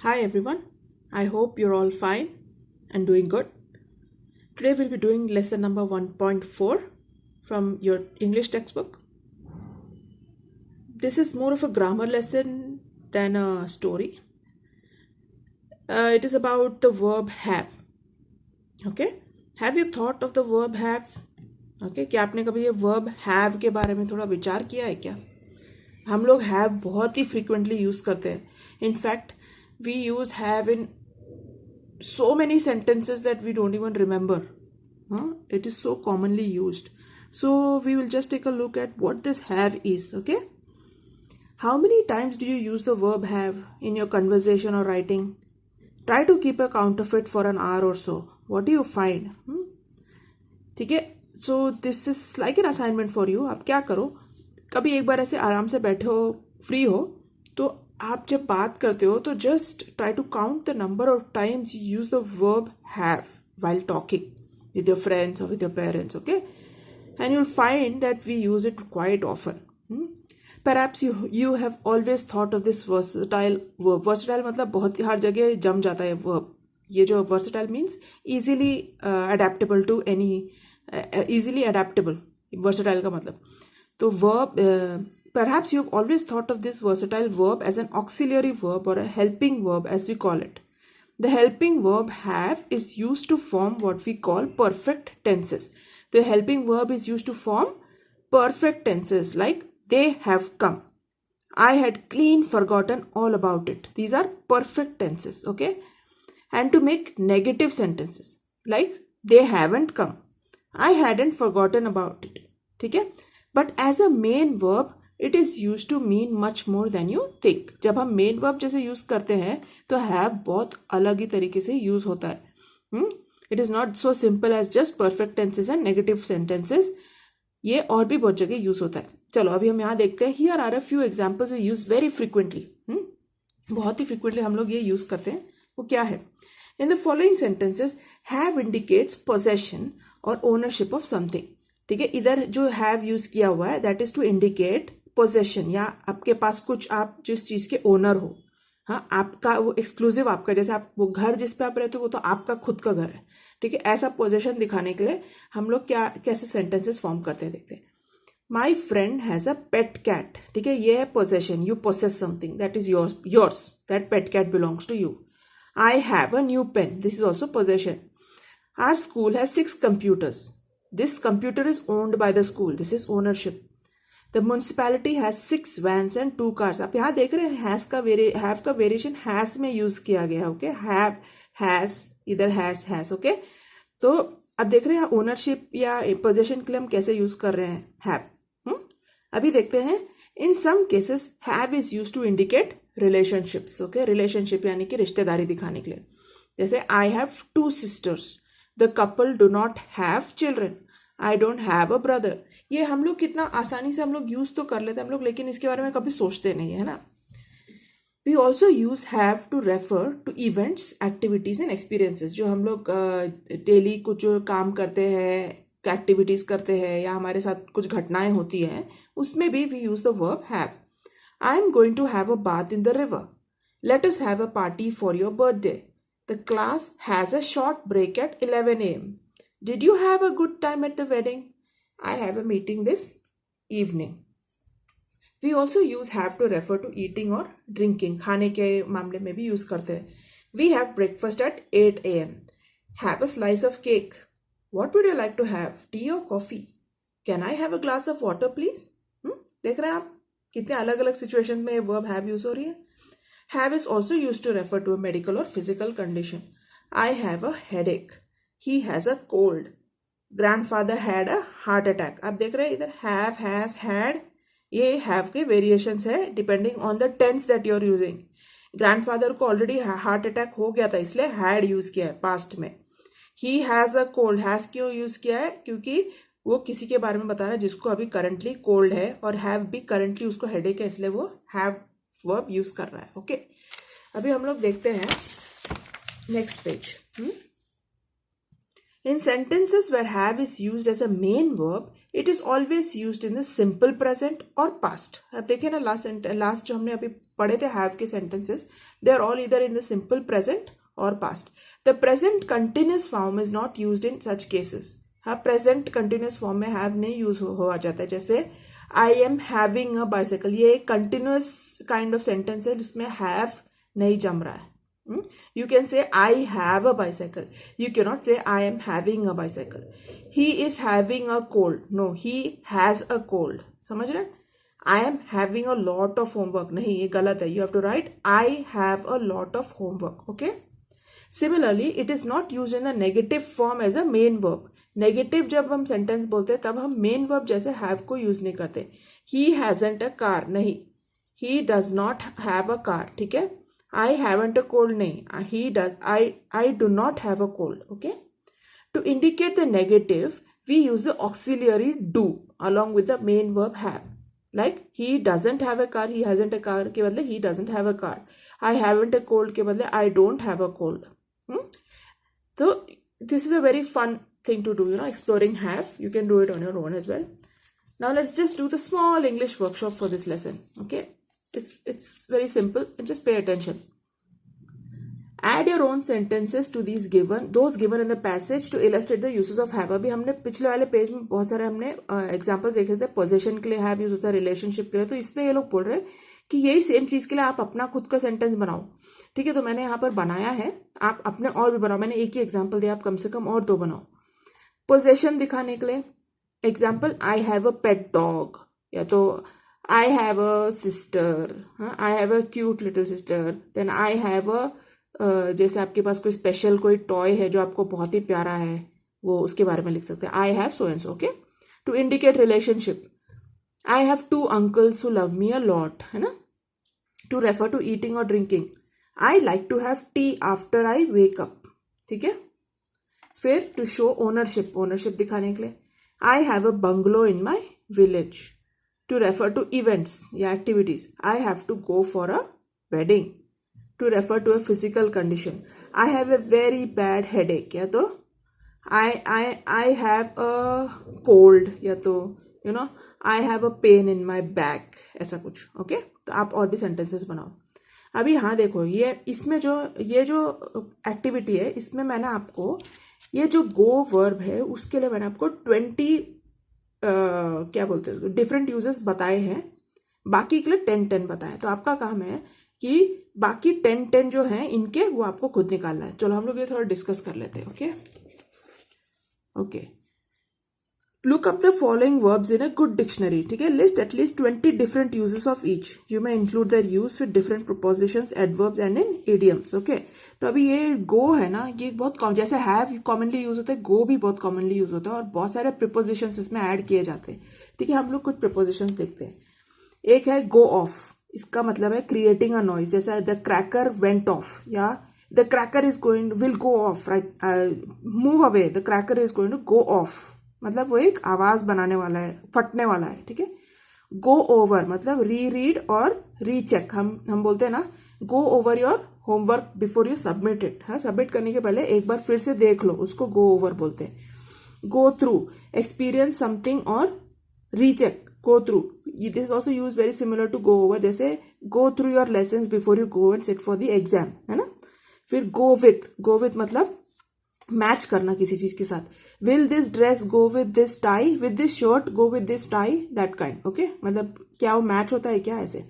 Hi everyone, I hope you're all fine and doing good. Today we'll be doing lesson number 1.4 from your English textbook. This is more of a grammar lesson than a story. It is about the verb have. Okay? Have you thought of the verb have? Okay, क्या आपने कभी ये verb have के बारे में थोड़ा विचार किया है क्या? हम लोग have बहुत ही frequently use करते हैं. In fact, we use have in so many sentences that we don't even remember. It is so commonly used. So we will just take a look at what this have is. Okay, how many times do you use the verb have in your conversation or writing? Try to keep a count of it for an hour or so. What do you find? ठीक है, so this is like an assignment for you. आप क्या करो, कभी एक बार ऐसे आराम से बैठे हो, फ्री हो, तो आप जब बात करते हो तो just try to count the number of times you use the verb have while talking with your friends or with your parents. Okay, and you'll find that we use it quite often. Perhaps you have always thought of this versatile verb. Versatile मतलब बहुत हर जगह जम जाता है verb. ये जो versatile means easily adaptable to any easily adaptable. Versatile का मतलब तो verb perhaps you've always thought of this versatile verb as an auxiliary verb or a helping verb as we call it. The helping verb have is used to form what we call perfect tenses. The helping verb is used to form perfect tenses like they have come. I had clean forgotten all about it. These are perfect tenses, okay? And to make negative sentences like they haven't come. I hadn't forgotten about it. ठीक है? But as a main verb, it is used to mean much more than you think. जब हम main verb जैसे use करते हैं तो have बहुत अलग ही तरीके से यूज होता है. It is not so simple as just perfect tenses and negative sentences. ये और भी बहुत जगह यूज होता है. चलो अभी हम यहाँ देखते हैं. Here are a few examples we use very frequently. बहुत ही frequently हम लोग ये यूज करते हैं. वो क्या है? In the following sentences, have indicates possession or ownership of something. ठीक है, इधर जो have यूज किया हुआ है that is to indicate possession या आपके पास कुछ, आप जिस चीज के ओनर हो. हाँ, आपका वो एक्सक्लूसिव आपका, जैसे आप वो घर जिस पे आप रहते हो वो तो आपका खुद का घर है. ठीक है, ऐसा पोजेशन दिखाने के लिए हम लोग क्या कैसे सेंटेंसेस फॉर्म करते हैं देखते हैं. My friend has a pet cat. ठीक है, ये है possession. You possess something that is yours. That pet cat belongs to you. I have a new pen. This is also possession. Our school has 6 computers. This computer is owned by the school. This is ownership. The municipality has 6 vans and 2 cars. आप यहाँ देख रहे हैं have का variation has में use किया गया. Okay, have, has, इधर has. ओके, तो अब देख रहे हैं ओनरशिप या पोजेशन के लिए हम कैसे यूज कर रहे हैं have. अभी देखते हैं. In some cases have is used to indicate relationships. Okay, relationship यानी कि रिश्तेदारी दिखाने के लिए. जैसे I have 2 sisters. The couple do not have children. I don't have a brother. ये हम लोग कितना आसानी से हम लोग यूज तो कर लेते हैं हम लोग, लेकिन इसके बारे में कभी सोचते नहीं है ना. We also use have to refer to events, activities and experiences. जो हम लोग डेली कुछ जो काम करते हैं, एक्टिविटीज करते हैं या हमारे साथ कुछ घटनाएं होती हैं, उसमें भी we use the verb have. I am going to have a bath in the river. Let us have a party for your birthday. The class has a short break at 11 a.m. Did you have a good time at the wedding? I have a meeting this evening. We also use have to refer to eating or drinking. खाने के मामले में भी use करते हैं. We have breakfast at 8 a.m. Have a slice of cake. What would you like to have? Tea or coffee? Can I have a glass of water, please? देख रहे हैं आप कितने अलग अलग सिचुएशंस में ये वर्ब have यूज हो रही है. Have is also used to refer to a medical or physical condition. I have a headache. He has a cold. Grandfather had a heart attack. आप देख रहे हैं इधर have, has, had. ये have के variations है depending on the tense that you're using. Grandfather को already heart attack हो गया था इसलिए had use किया है past में. He has a cold. Has क्यों use किया है? क्योंकि वो किसी के बारे में बता रहा है जिसको अभी currently cold है, और have भी currently उसको headache है इसलिए वो have वर्ब यूज कर रहा है. ओके, अभी हम लोग देखते हैं next page. In sentences where have is used as a main verb, it is always used in the simple present or past. अब देखिए ना लास्ट जो हमने अभी पढ़े थे have के sentences, they are all either in the simple present or past. The present continuous form is not used in such cases. हाँ, present continuous form में have नहीं use हो आ जाता है. जैसे I am having a bicycle, ये एक continuous kind of sentence है जिसमें have नहीं जम रहा है. You can say I have a bicycle. You cannot say I am having a bicycle. He is having a cold. No, he has a cold. समझ रहे? I am having a lot of homework. नहीं, ये गलत है. You have to write I have a lot of homework. Okay? Similarly, it is not used in the negative form as a main verb. Negative जब हम sentence बोलते हैं तब हम main verb जैसे have को use नहीं करते. He hasn't a car. नहीं. He does not have a car. ठीक है? I haven't a cold नहीं. He does. I do not have a cold. Okay. To indicate the negative, we use the auxiliary do along with the main verb have. Like he doesn't have a car. He hasn't a car के बदले he doesn't have a car. I haven't a cold के बदले I don't have a cold. So this is a very fun thing to do. Exploring have. You can do it on your own as well. Now let's just do the small English workshop for this lesson. Okay. It's very simple and just pay attention. Add your own sentences to those given in the passage to illustrate the uses of have. अभी हमने पिछले वाले page में बहुत सारे हमने examples देखे थे. पोजीशन के लिए have यूज होता है, रिलेशनशिप के लिए. तो इसमें ये लोग बोल रहे हैं कि यही सेम चीज के लिए आप अपना खुद का सेंटेंस बनाओ. ठीक है, तो मैंने यहाँ पर बनाया है. आप अपने और भी बनाओ. मैंने एक ही एग्जाम्पल दिया, आप कम से कम और 2 बनाओ. पोजेशन दिखाने के लिए example I have a pet dog, या तो I have a sister, I have a cute little sister. Then I have a जैसे आपके पास कोई स्पेशल कोई टॉय है जो आपको बहुत ही प्यारा है, वो उसके बारे में लिख सकते हैं. I have so and so. Okay. To indicate relationship, I have 2 uncles who love me a lot, है ना. टू रेफर टू ईटिंग और drinking, I like to have tea after I wake up. ठीक है. फिर to show ownership दिखाने के लिए I have a bungalow in my village. To refer to events या activities, I have to go for a wedding. To refer to a physical condition, I have a very bad headache, या तो I have a cold, या तो I have a pain in my back, ऐसा कुछ. Okay. तो आप और भी सेंटेंसेस बनाओ. अभी यहाँ देखो, इसमें ये जो एक्टिविटी है, इसमें मैंने आपको ये जो गो वर्ब है उसके लिए मैंने आपको 20 क्या बोलते हैं डिफरेंट यूजेस बताए हैं. बाकी के लिए 10 बताए. तो आपका काम है कि बाकी 10 जो हैं इनके वो आपको खुद निकालना है. चलो हम लोग ये थोड़ा डिस्कस कर लेते हैं. Okay. Look up the following verbs in a good dictionary. ठीक है. List at least 20 different usages of each. You may include their use with different prepositions, adverbs and in idioms. Okay. तो अभी ये गो है ना, ये बहुत जैसे हैव कॉमनली यूज होता है, गो भी बहुत कॉमनली यूज होता है, और बहुत सारे प्रिपोजिशंस इसमें ऐड किए जाते हैं. ठीक है. हम लोग कुछ प्रिपोजिशंस देखते हैं. एक है गो ऑफ. इसका मतलब है क्रिएटिंग अ नॉइज. जैसा द क्रैकर वेंट ऑफ, या the cracker is going will go off, right. Move away, the cracker is going to go off, मतलब वो एक आवाज बनाने वाला है, फटने वाला है. ठीक है. गो ओवर मतलब रीरीड और रीचेक. हम बोलते हैं ना, go over your homework before you submit it. हाँ, सबमिट करने के पहले एक बार फिर से देख लो, उसको गो ओवर बोलते हैं. गो थ्रू, एक्सपीरियंस समथिंग और recheck. Go through. This is also used very similar to go over. जैसे go through your lessons before you go and sit for the exam, है ना. फिर go with मतलब match करना किसी चीज के साथ. Will this dress go with this tie? With this shirt go with this tie? That kind. Okay. मतलब क्या वो मैच होता है क्या ऐसे.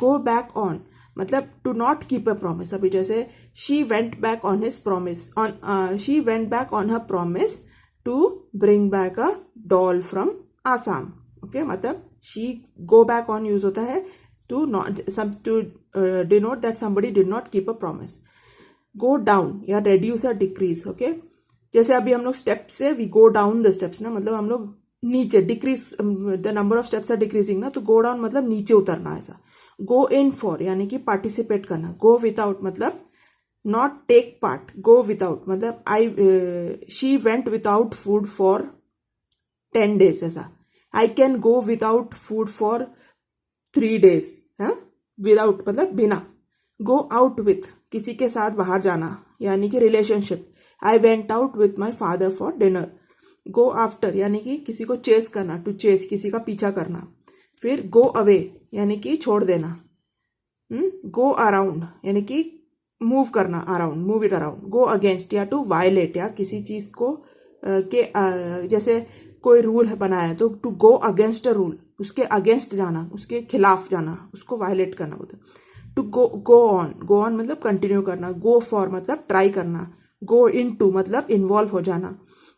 Go back on मतलब to not keep a promise. अभी जैसे she went back on his promise. She went back on her promise to bring back a doll from Assam. Okay. मतलब she go back on use होता है to denote that somebody did not keep a promise. Go down या reduce और decrease. Okay. जैसे अभी हम लोग step से we go down the steps ना, मतलब हम लोग नीचे, decrease the number of steps are decreasing ना, तो गो डाउन मतलब नीचे उतरना. ऐसा. गो इन फॉर यानी कि पार्टिसिपेट करना. गो विदाउट मतलब not take part. Go without मतलब she went without food for 10 days. ऐसा. I can go without food for 3 days. हाँ, without मतलब बिना. Go out with किसी के साथ बाहर जाना यानी कि relationship. I went out with my father for dinner. Go after यानी कि किसी को चेस करना, टू चेस, किसी का पीछा करना। फिर गो अवे यानी कि छोड़ देना। गो अराउंड यानी कि मूव करना, around, move it around. Go against या टू वायलेट, या किसी चीज को जैसे कोई रूल बनाया तो to go against a rule, उसके अगेंस्ट जाना, उसके खिलाफ जाना, उसको वायलेट करना बोलते हैं। To go on, go on मतलब कंटिन्यू करना। गो फॉर मतलब ट्राई करना। गो इन टू मतलब इन्वॉल्व हो जाना।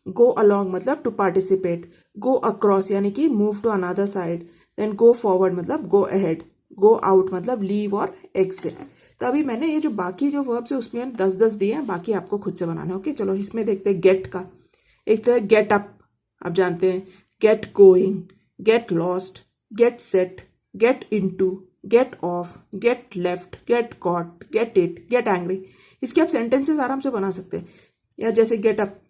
गो अलॉन्ग मतलब टू पार्टिसिपेट। गो अक्रॉस यानी कि move to another side. Then go forward मतलब गो अहेड। गो आउट मतलब लीव और एग्जिट। तो अभी मैंने ये जो बाकी जो वर्ब्स है उसमें 10-10 दिए हैं, बाकी आपको खुद से बनाना है। ओके, चलो इसमें देखते हैं गेट का। एक तो है गेट अप, आप जानते हैं। Get going, get lost, get set, get into, get off, get left, get caught, get it, get angry. इसके आप सेंटेंसेस आराम से बना सकते हैं। या जैसे get up,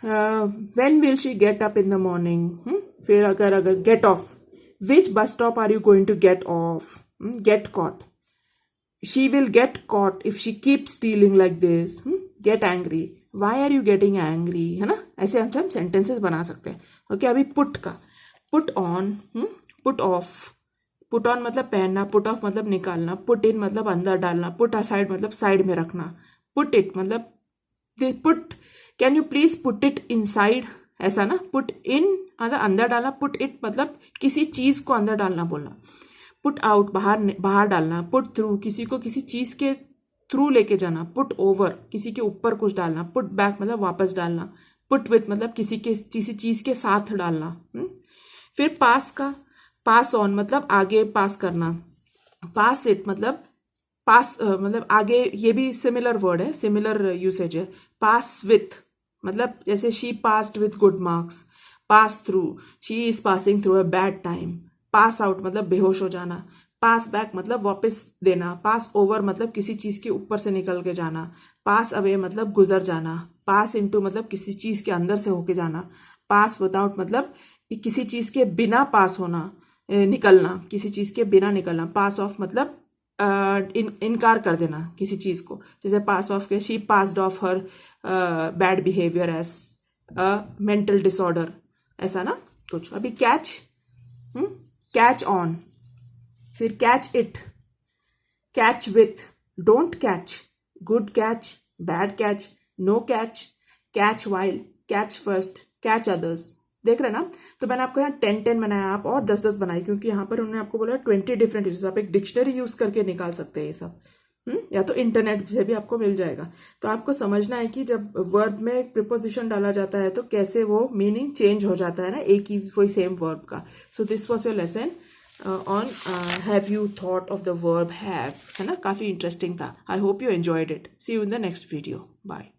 when will she get up in the morning. फिर अगर get off, which bus stop are you going to get off. Get caught, she will get caught if she keeps stealing like this. Get angry, why are you getting angry, है ना। ऐसे हम sentences बना सकते हैं। Okay, अभी put का, put on, put off. Put on मतलब पहनना, पुट ऑफ मतलब निकालना, पुट इन मतलब अंदर डालना, पुट असाइड मतलब साइड में रखना, पुट इट मतलब put, can you please put it inside, ऐसा ना। पुट इन मतलब अंदर डालना, पुट इट मतलब किसी चीज को अंदर डालना बोलना। पुट आउट बाहर डालना। पुट थ्रू किसी को किसी चीज के थ्रू लेके जाना। पुट ओवर किसी के ऊपर कुछ डालना। पुट बैक मतलब वापस डालना। पुट विथ मतलब किसी चीज के साथ डालना। फिर पास का, पास ऑन मतलब आगे पास करना। पास इट मतलब पास मतलब आगे, ये भी सिमिलर वर्ड है, सिमिलर यूसेज है। पास विथ मतलब जैसे she passed with good marks. Pass through, she is passing through a bad time. Pass out मतलब बेहोश हो जाना। पास बैक मतलब वापस देना। पास ओवर मतलब किसी चीज के ऊपर से निकल के जाना। पास अवे मतलब गुजर जाना। पास इनटू मतलब किसी चीज के अंदर से होके जाना। पास विदाउट मतलब किसी चीज के बिना पास होना, निकलना, किसी चीज के बिना निकलना। पास ऑफ मतलब इनकार कर देना किसी चीज को, जैसे पास ऑफ के she passed off her bad behaviour as a mental disorder, ऐसा ना कुछ। अभी कैच, कैच ऑन, फिर catch it, catch with, don't catch, good catch, bad catch, no catch, catch while, catch first, catch others. देख रहे ना। तो मैंने आपको यहाँ 10-10 बनाया, आप और 10-10 बनाए, क्योंकि यहाँ पर उन्होंने आपको बोला 20 डिफरेंट यूजेस। आप एक डिक्शनरी यूज करके निकाल सकते हैं ये सब। या तो इंटरनेट से भी आपको मिल जाएगा। तो आपको समझना है कि जब वर्ब में एक प्रिपोजिशन डाला जाता है तो कैसे वो मीनिंग चेंज हो जाता है ना, एक ही कोई सेम वर्ब का। So this was your lesson on have you thought of the verb have, है ना। काफी इंटरेस्टिंग था। I hope you enjoyed it. See you in the next video. Bye.